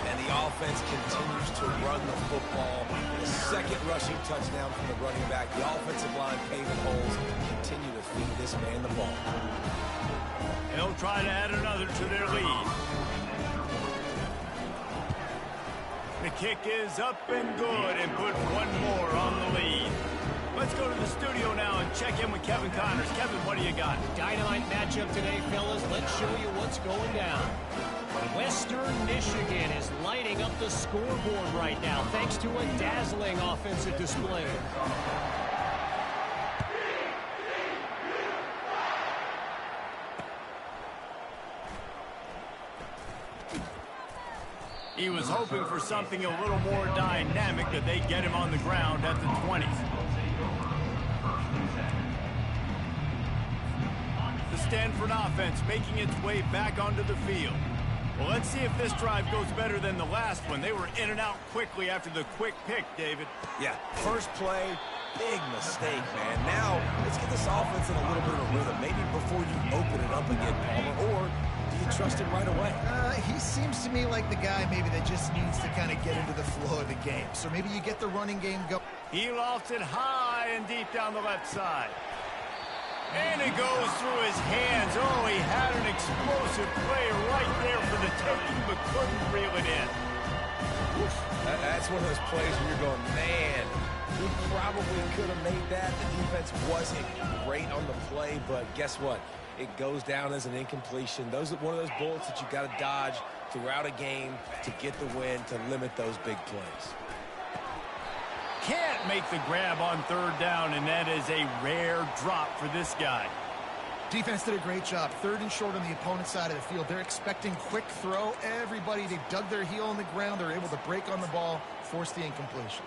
And the offense continues to run the football. The 2nd rushing touchdown from the running back. The offensive line paving holes. Continue to feed this man the ball. They'll try to add another to their lead. The kick is up and good and put one more on the lead. Let's go to the studio now and check in with Kevin Connors. Kevin, what do you got? Dynamite matchup today, fellas. Let's show you what's going down. Western Michigan is lighting up the scoreboard right now thanks to a dazzling offensive display. He was hoping for something a little more dynamic, that they get him on the ground at the 20. The Stanford offense making its way back onto the field. Well, let's see if this drive goes better than the last one. They were in and out quickly after the quick pick, David. Yeah, first play, big mistake, man. Now, let's get this offense in a little bit of a rhythm. Maybe before you open it up again, Palmer, or do you trust him right away? He seems to me like the guy maybe that just needs to kind of get into the flow of the game. So maybe you get the running game going. He lofts it high and deep down the left side. And it goes through his hands. Oh, he had an explosive play right there for the taking, but couldn't reel it in. Oof. That's one of those plays where you're going, man, he probably could have made that. The defense wasn't great on the play, but guess what? It goes down as an incompletion. Those are one of those bullets that you got to dodge throughout a game to get the win, to limit those big plays. Can't make the grab on third down, and that is a rare drop for this guy. Defense did a great job. Third and short on the opponent's side of the field. They're expecting quick throw. Everybody, they dug their heel on the ground. They're able to break on the ball, force the incompletion.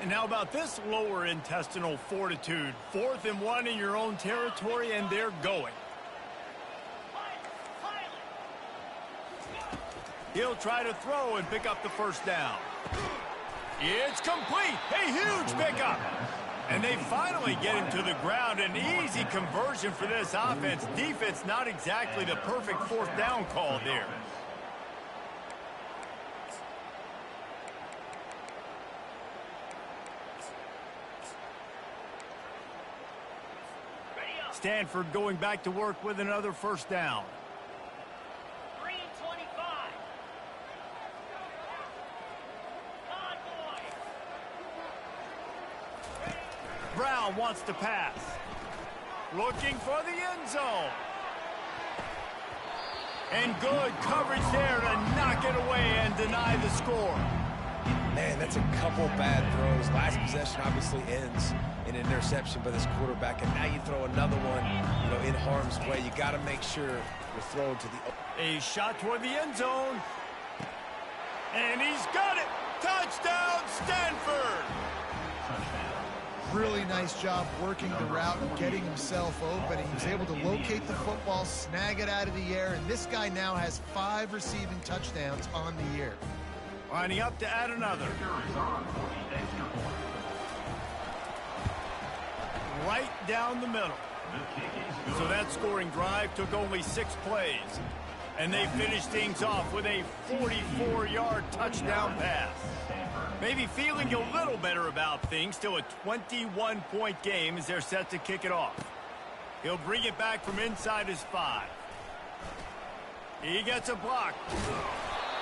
And now about this lower intestinal fortitude. 4th and 1 in your own territory, and they're going. He'll try to throw and pick up the first down. It's complete. A huge pickup. And they finally get him to the ground. An easy conversion for this offense. Defense not exactly the perfect 4th down call there. Stanford going back to work with another first down. Brown wants to pass. Looking for the end zone. And good coverage there to knock it away and deny the score. Man, that's a couple bad throws. Last possession obviously ends in an interception by this quarterback, and now you throw another one, in harm's way. You got to make sure you're throwing to the... A shot toward the end zone. And he's got it. Touchdown, Stanford. Really nice job working the route and getting himself open. He was able to locate the football, snag it out of the air, and this guy now has 5 receiving touchdowns on the year. Lining up to add another. Right down the middle. So that scoring drive took only 6 plays. And they finished things off with a 44-yard touchdown pass. Maybe feeling a little better about things. Still a 21-point game as they're set to kick it off. He'll bring it back from inside his 5. He gets a block.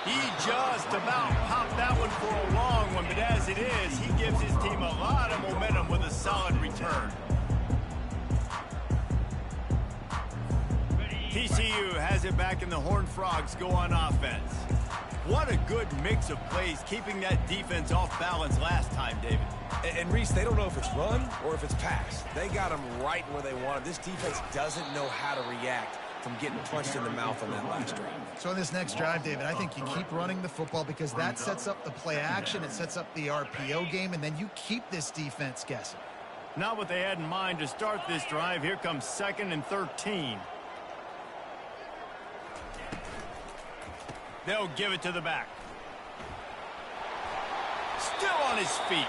He just about popped that one for a long one, but as it is, he gives his team a lot of momentum with a solid return. TCU has it back, and the Horned Frogs go on offense. What a good mix of plays, keeping that defense off balance last time, David. And Reese, they don't know if it's run or if it's pass. They got them right where they want it. This defense doesn't know how to react from getting punched in the mouth on that last drive. So in this next drive, David, I think you keep running the football because that sets up the play action, it sets up the RPO game, and then you keep this defense guessing. Not what they had in mind to start this drive. Here comes 2nd and 13. They'll give it to the back. Still on his feet.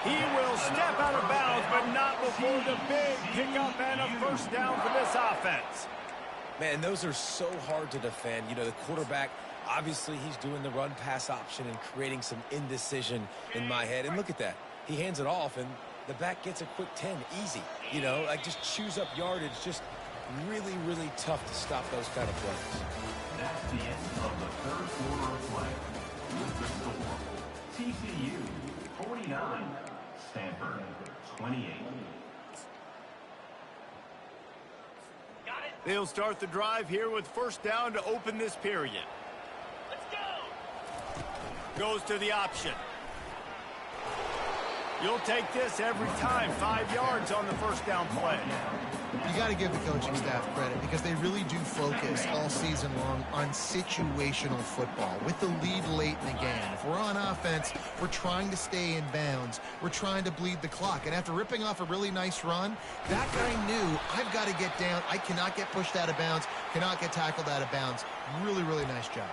He will step out of bounds, but not before the big pickup and a first down for this offense. Man, those are so hard to defend. The quarterback, obviously he's doing the run-pass option and creating some indecision in my head. And look at that. He hands it off, and the back gets a quick 10. Easy. Just chews up yardage. Just really, really tough to stop those kind of plays. That's the end of the third quarter of play. With the score, TCU 49, Stanford, 28. They'll start the drive here with first down to open this period. Let's go. Goes to the option. You'll take this every time. 5 yards on the first down play. You got to give the coaching staff credit because they really do focus all season long on situational football with the lead late in the game. If we're on offense, we're trying to stay in bounds. We're trying to bleed the clock. And after ripping off a really nice run, that guy knew, I've got to get down. I cannot get pushed out of bounds, cannot get tackled out of bounds. Really, really nice job.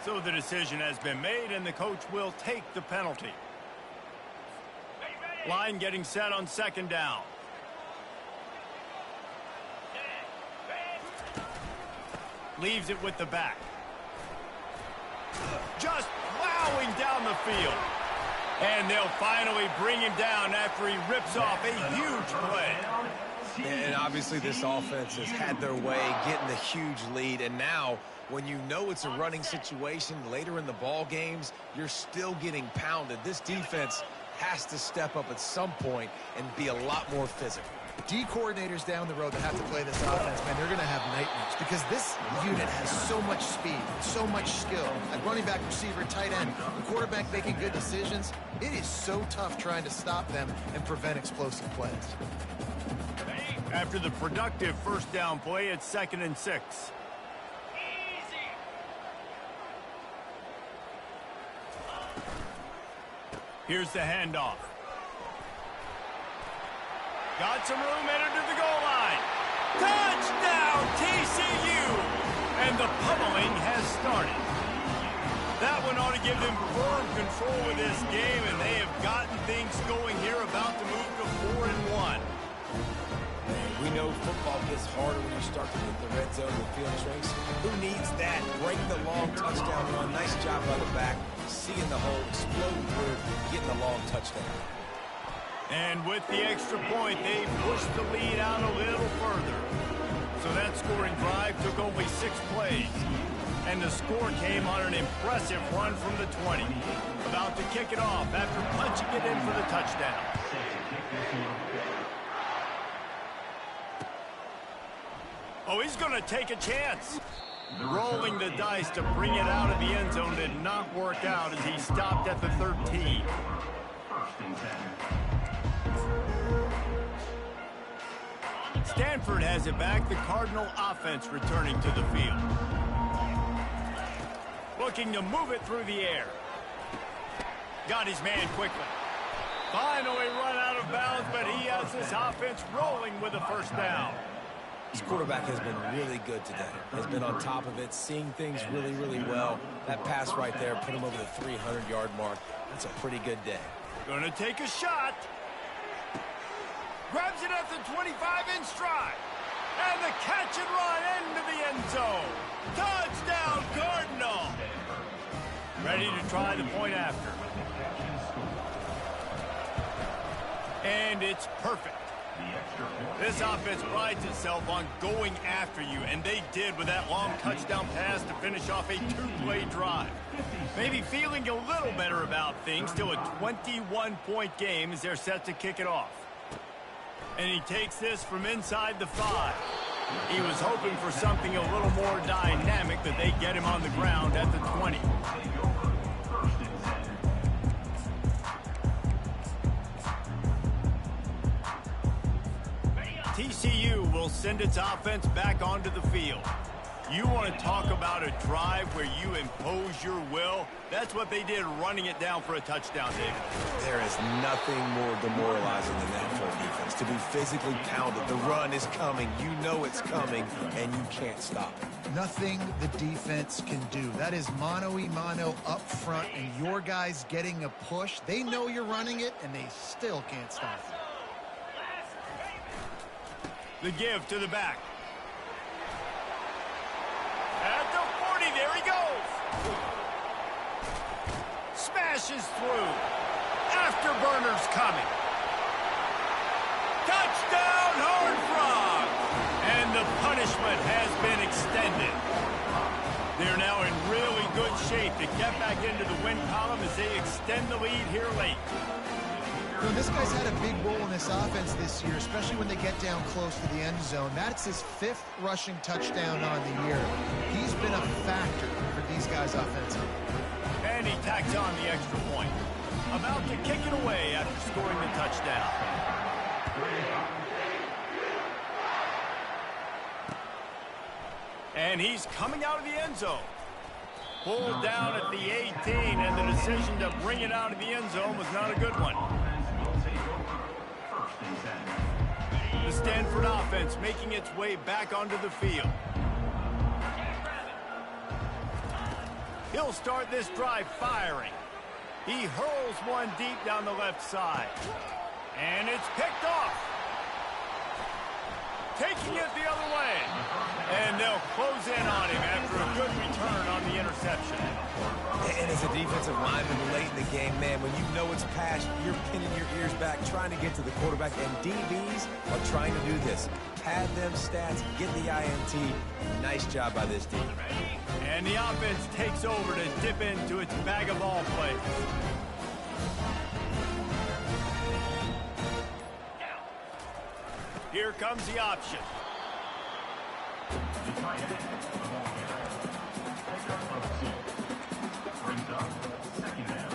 So the decision has been made, and the coach will take the penalty. Line getting set on second down. Leaves it with the back. Just plowing down the field. And they'll finally bring him down after he rips off a huge play. And obviously this offense has had their way getting the huge lead. And now when you know it's a running situation later in the ball games, you're still getting pounded. This defense has to step up at some point and be a lot more physical. D coordinators down the road that have to play this offense, man, they're going to have nightmares because this unit has so much speed, so much skill. At running back, receiver, tight end, the quarterback making good decisions. It is so tough trying to stop them and prevent explosive plays. After the productive first down play, it's 2nd and 6. Here's the handoff. Got some room, entered to the goal line. Touchdown, TCU! And the pummeling has started. That one ought to give them firm control of this game, and they have gotten things going here, about to move to 4-1. We know football gets harder when you start to get the red zone and field trace. Who needs that? Break the long touchdown run. Nice job by the back. Seeing the hole, exploding through, getting the long touchdown. And with the extra point, they pushed the lead out a little further. So that scoring drive took only 6 plays. And the score came on an impressive run from the 20. About to kick it off after punching it in for the touchdown. Oh, he's going to take a chance. Rolling the dice to bring it out of the end zone did not work out as he stopped at the 13. Stanford has it back. The Cardinal offense returning to the field. Looking to move it through the air. Got his man quickly. Finally run out of bounds, but he has this offense rolling with a first down. This quarterback has been really good today. Has been on top of it, seeing things really, really well. That pass right there put him over the 300-yard mark. That's a pretty good day. Gonna take a shot. Grabs it at the 25 in stride. And the catch and run into the end zone. Touchdown, Cardinal. Ready to try the point after. And it's perfect. This offense prides itself on going after you, and they did with that long touchdown pass to finish off a 2-play drive. Maybe feeling a little better about things. Still a 21-point game as they're set to kick it off. And he takes this from inside the 5. He was hoping for something a little more dynamic, that they get him on the ground at the 20. TCU will send its offense back onto the field. You want to talk about a drive where you impose your will? That's what they did, running it down for a touchdown, David. There is nothing more demoralizing than that for a defense. To be physically pounded. The run is coming. You know it's coming, and you can't stop it. Nothing the defense can do. That is mano-a-mano up front, and your guys getting a push. They know you're running it, and they still can't stop it. The give to the back. At the 40, there he goes. Smashes through. Afterburners coming. Touchdown, Horned Frog. And the punishment has been extended. They're now in really good shape to get back into the win column as they extend the lead here late. You know, this guy's had a big role in this offense this year, especially when they get down close to the end zone. That's his 5th rushing touchdown on the year. He's been a factor for these guys offensively. And he tacks on the extra point. About to kick it away after scoring the touchdown. And he's coming out of the end zone. Pulled down at the 18, and the decision to bring it out of the end zone was not a good one. The Stanford offense making its way back onto the field. He'll start this drive firing. He hurls one deep down the left side. And it's picked off. Taking it the other way. And they'll close in on him after a good return on the interception. And as a defensive lineman late in the game, man, when you know it's past, you're pinning your ears back, trying to get to the quarterback. And DBs are trying to do this. Pad them stats, get the INT. Nice job by this team. And the offense takes over to dip into its bag of all plays. Here comes the option. The tight end, the ball carrier. Pickup of 6. Brings up 2nd down.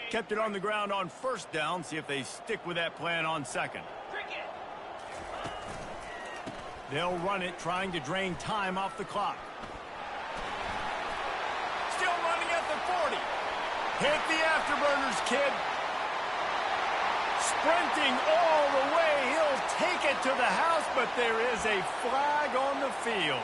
Kept it on the ground on 1st down. See if they stick with that plan on 2nd. They'll run it, trying to drain time off the clock. Still running at the 40. Hit the afterburners, kid. Sprinting all the way. He'll take it to the house, but there is a flag on the field.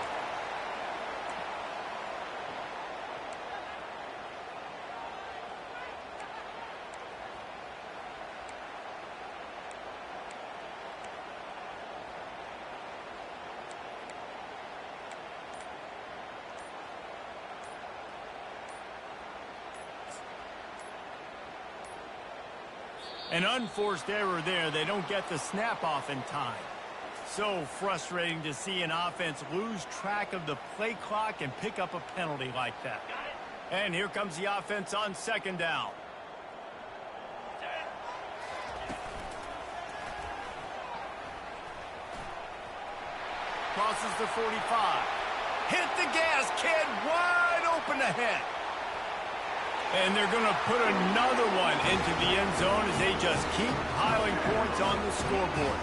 An unforced error there. They don't get the snap off in time. So frustrating to see an offense lose track of the play clock and pick up a penalty like that. And here comes the offense on 2nd down. Crosses the 45. Hit the gas, kid. Wide open ahead. And they're going to put another one into the end zone as they just keep piling points on the scoreboard.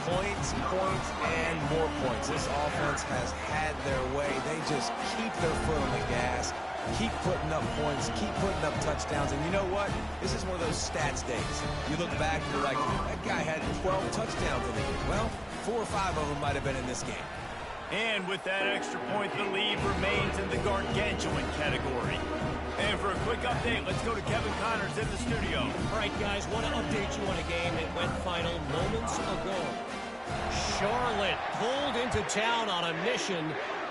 Points, points, and more points. This offense has had their way. They just keep their foot on the gas, keep putting up points, keep putting up touchdowns. And you know what? This is one of those stats days. You look back and you're like, that guy had 12 touchdowns in the game. Well, 4 or 5 of them might have been in this game. And with that extra point, the lead remains in the gargantuan category. And for a quick update, let's go to Kevin Connors in the studio. All right, guys, want to update you on a game that went final moments ago. Charlotte pulled into town on a mission,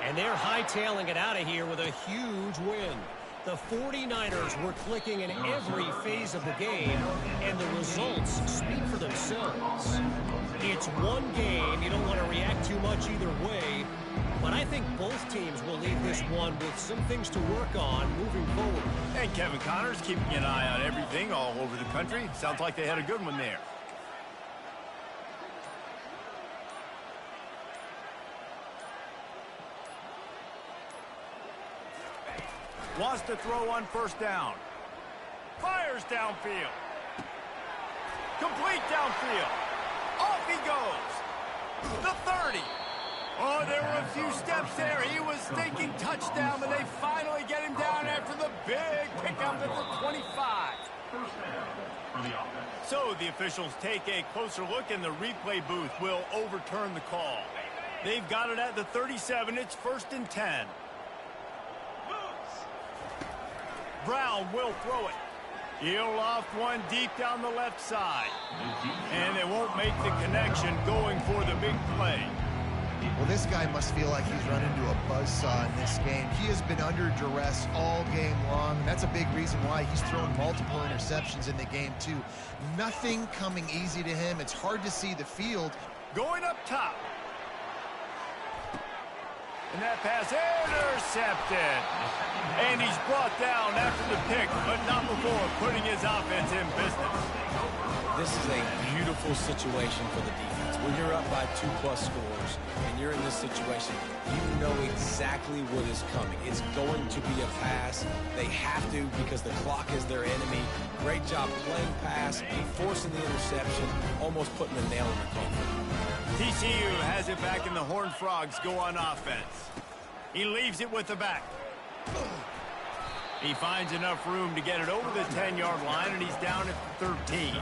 and they're hightailing it out of here with a huge win. The 49ers were clicking in every phase of the game, and the results speak for themselves. It's one game. You don't want to react too much either way, but I think both teams will leave this one with some things to work on moving forward. And Kevin Connors keeping an eye on everything all over the country. Sounds like they had a good one there. Wants to throw on 1st down. Fires downfield. Complete downfield. Off he goes. The 30. Oh, there were a few steps there. He was thinking touchdown, but they finally get him down after the big pickup at the 25. 1st down for the offense. So the officials take a closer look, and the replay booth will overturn the call. They've got it at the 37. It's 1st and 10. Brown will throw it. He'll loft one deep down the left side. And they won't make the connection going for the big play. Well, this guy must feel like he's run into a buzzsaw in this game. He has been under duress all game long. That's a big reason why he's thrown multiple interceptions in the game, too. Nothing coming easy to him. It's hard to see the field. Going up top. And that pass intercepted. And he's brought down after the pick, but not before putting his offense in business. This is a beautiful situation for the defense. When you're up by 2+ scores and you're in this situation, you know exactly what is coming. It's going to be a pass. They have to because the clock is their enemy. Great job playing pass, forcing the interception, almost putting the nail in the coffin. TCU has it back, and the Horned Frogs go on offense. He leaves it with the back. He finds enough room to get it over the 10-yard line, and he's down at 13.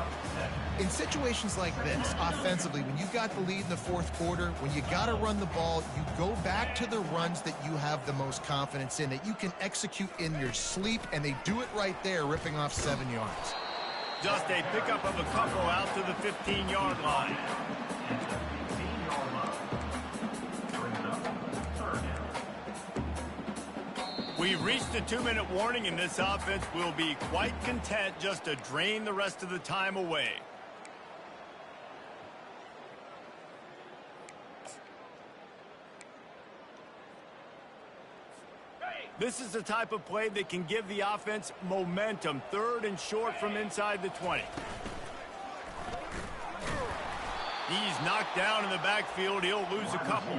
In situations like this, offensively, when you got the lead in the fourth quarter, when you got to run the ball, you go back to the runs that you have the most confidence in, that you can execute in your sleep, and they do it right there, ripping off 7 yards. Just a pickup of a couple out to the 15-yard line. We've reached the 2-minute warning, and this offense will be quite content just to drain the rest of the time away. This is the type of play that can give the offense momentum. 3rd and short from inside the 20. He's knocked down in the backfield. He'll lose a couple.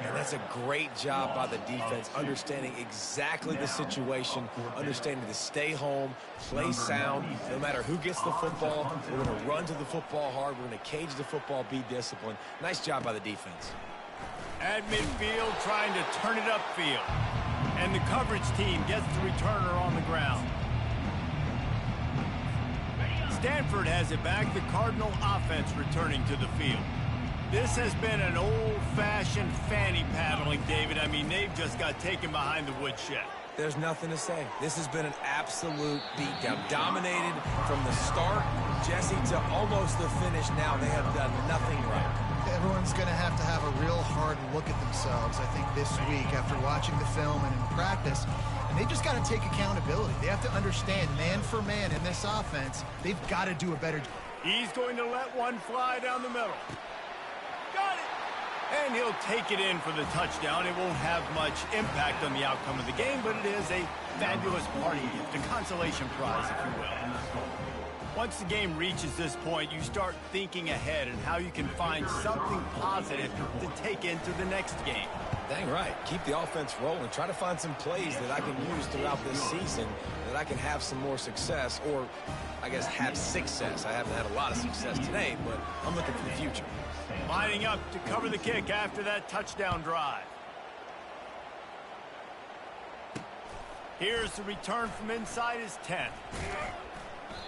And that's a great job by the defense, understanding exactly the situation, understanding to stay home, play sound. No matter who gets the football, we're going to run to the football hard. We're going to cage the football, be disciplined. Nice job by the defense. At midfield, trying to turn it upfield. And the coverage team gets the returner on the ground. Stanford has it back, the Cardinal offense returning to the field. This has been an old-fashioned fanny paddling, David. I mean, they've just got taken behind the woodshed. There's nothing to say. This has been an absolute beatdown. Dominated from the start, Jesse, to almost the finish now. They have done nothing right. Everyone's going to have a real hard look at themselves, I think, this week after watching the film and in practice. And they just got to take accountability. They have to understand, man for man in this offense, they've got to do a better job. He's going to let one fly down the middle. Got it! And he'll take it in for the touchdown. It won't have much impact on the outcome of the game, but it is a fabulous party gift, a consolation prize, if you will. Once the game reaches this point, you start thinking ahead and how you can find something positive to take into the next game. Dang right. Keep the offense rolling. Try to find some plays that I can use throughout this season that I can have some more success, or I guess have success. I haven't had a lot of success today, but I'm looking for the future. Lining up to cover the kick after that touchdown drive. Here's the return from inside his 10.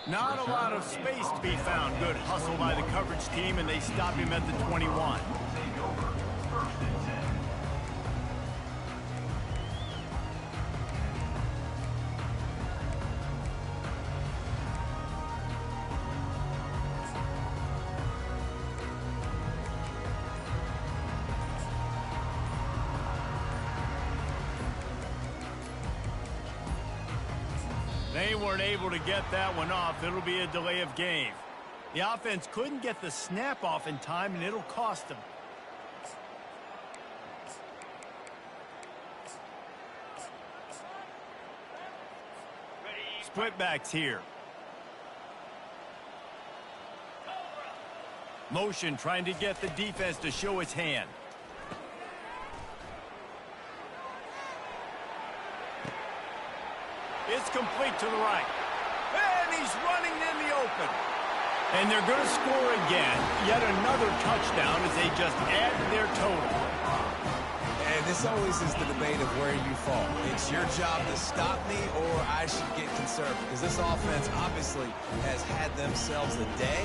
Not a lot of space to be found. Good hustle by the coverage team, and they stop him at the 21. They weren't able to get that one off. It'll be a delay of game. The offense couldn't get the snap off in time, and it'll cost them. Split backs here. Motion trying to get the defense to show its hand. It's complete to the right. And he's running in the open. And they're going to score again. Yet another touchdown as they just add to their total. And this always is the debate of where you fall. It's your job to stop me, or I should get conservative. Because this offense obviously has had themselves a day.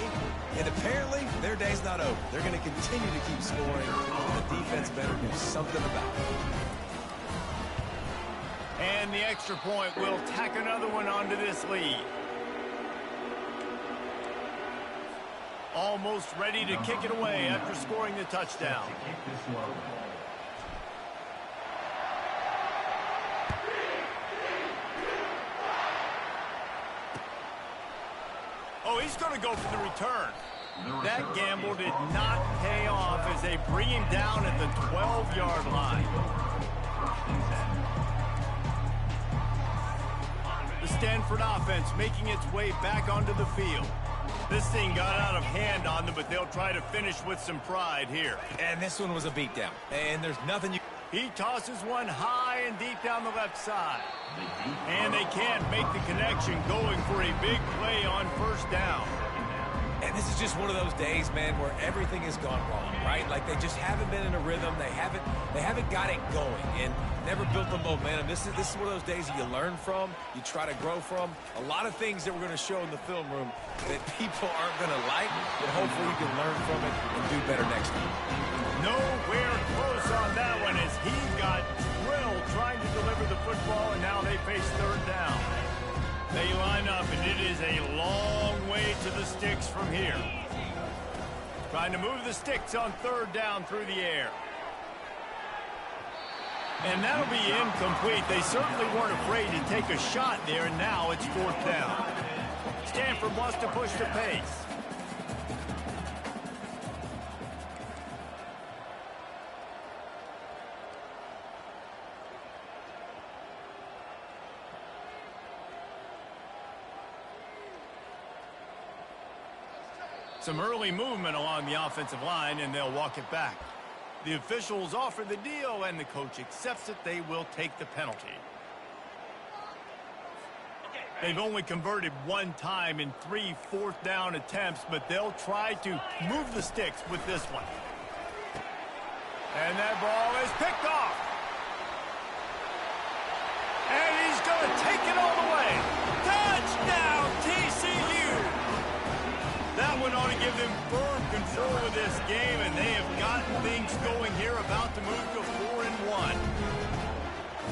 And apparently, their day's not over. They're going to continue to keep scoring. And the defense better do something about it. And the extra point will tack another one onto this lead. Almost ready to kick it away after scoring the touchdown. Oh, he's going to go for the return. That gamble did not pay off as they bring him down at the 12-yard line. The Stanford offense making its way back onto the field. This thing got out of hand on them, but they'll try to finish with some pride here. And this one was a beatdown. And there's nothing you... He tosses one high and deep down the left side. And they can't make the connection, going for a big play on first down. And this is just one of those days, man, where everything has gone wrong, right? Like they just haven't been in a rhythm. They haven't got it going and never built the momentum. This is one of those days that you learn from, you try to grow from. A lot of things that we're going to show in the film room that people aren't going to like, but hopefully you can learn from it and do better next time. Nowhere close on that one as he got drilled trying to deliver the football, and now they face third down. They line up, and it is a long way to the sticks from here. Trying to move the sticks on third down through the air. And that'll be incomplete. They certainly weren't afraid to take a shot there, and now it's fourth down. Stanford wants to push the pace. Some early movement along the offensive line, and they'll walk it back. The officials offer the deal, and the coach accepts it. They will take the penalty. They've only converted one time in 3 fourth-down attempts, but they'll try to move the sticks with this one. And that ball is picked off. And he's going to take it all the way. Touchdown, TCU! That one ought to give them firm control of this game, and they have gotten things going here, about to move to 4-1.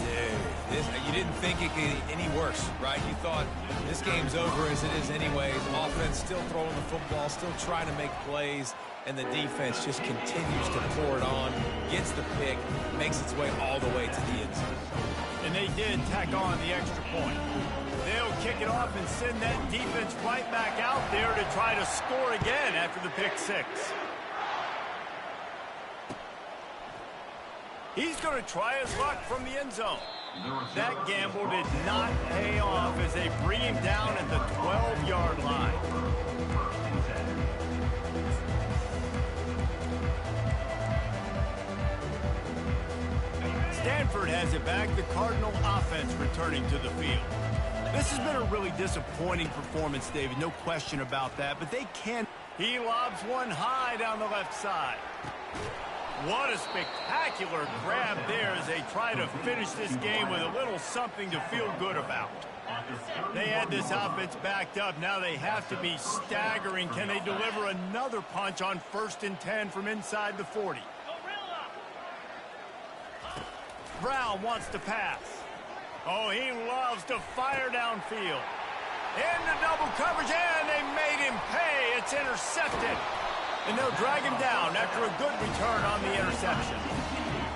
Dude, you didn't think it could get any worse, right? You thought this game's over as it is anyways. Offense still throwing the football, still trying to make plays, and the defense just continues to pour it on, gets the pick, makes its way all the way to the end zone. And they did tack on the extra point. They'll kick it off and send that defense right back out there to try to score again after the pick six. He's going to try his luck from the end zone. That gamble did not pay off as they bring him down at the 12-yard line. Stanford has it back. The Cardinal offense returning to the field. This has been a really disappointing performance, David. No question about that. But they can. He lobs one high down the left side. What a spectacular grab there as they try to finish this game with a little something to feel good about. They had this offense backed up. Now they have to be staggering. Can they deliver another punch on 1st and 10 from inside the 40? Brown wants to pass. Oh, he loves to fire downfield. Into double coverage, and they made him pay. It's intercepted. And they'll drag him down after a good return on the interception.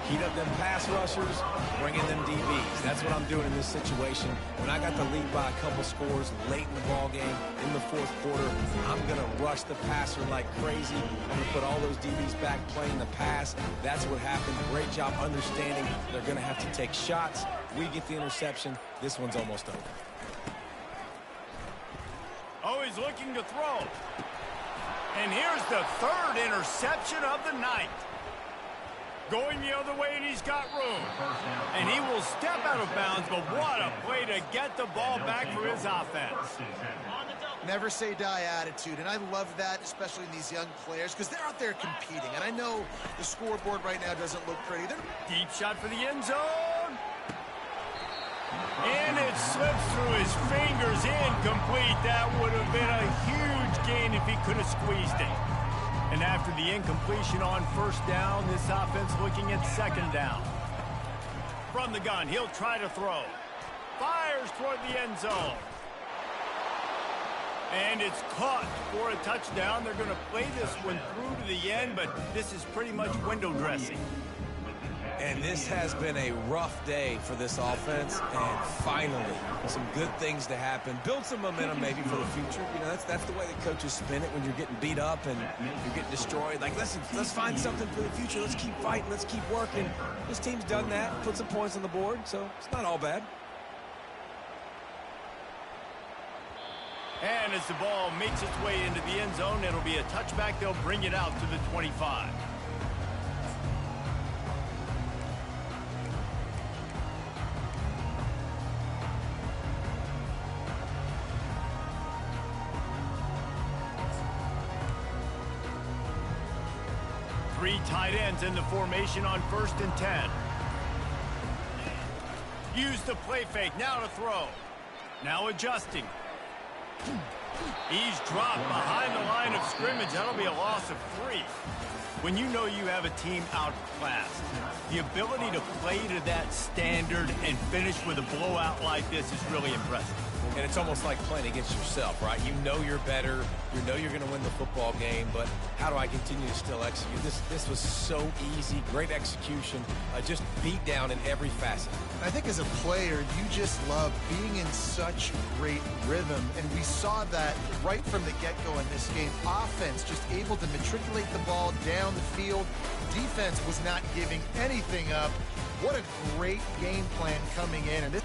Heat up them pass rushers, bring in them DBs. That's what I'm doing in this situation. When I got the lead by a couple scores late in the ball game, in the 4th quarter, I'm going to rush the passer like crazy. I'm going to put all those DBs back playing the pass. That's what happened. Great job understanding they're going to have to take shots. We get the interception. This one's almost over. Oh, he's looking to throw. And here's the 3rd interception of the night. Going the other way, and he's got room. And he will step out of bounds, but what a play to get the ball back for his offense. Never say die attitude, and I love that, especially in these young players, because they're out there competing. And I know the scoreboard right now doesn't look pretty. Deep shot for the end zone. And it slips through his fingers, incomplete. That would have been a huge gain if he could have squeezed it. And after the incompletion on 1st down, this offense looking at 2nd down. From the gun, he'll try to throw. Fires toward the end zone. And it's caught for a touchdown. They're going to play this one through to the end, but this is pretty much window dressing. And this has been a rough day for this offense, and finally, some good things to happen. Build some momentum maybe for the future. You know, that's the way the coaches spin it when you're getting beat up and you're getting destroyed. Like, listen, let's find something for the future. Let's keep fighting. Let's keep working. This team's done that, put some points on the board, so it's not all bad. And as the ball makes its way into the end zone, it'll be a touchback. They'll bring it out to the 25. Three tight ends in the formation on 1st and 10. Use the play fake. Now to throw. Now adjusting. He's dropped behind the line of scrimmage. That'll be a loss of 3. When you know you have a team outclassed, the ability to play to that standard and finish with a blowout like this is really impressive. And it's almost like playing against yourself, right? You know you're better. You know you're going to win the football game, but how do I continue to still execute? This was so easy. Great execution. Just beat down in every facet. I think as a player, you just love being in such great rhythm, and we saw that right from the get-go in this game. Offense just able to matriculate the ball down the field. Defense was not giving anything up. What a great game plan coming in, and this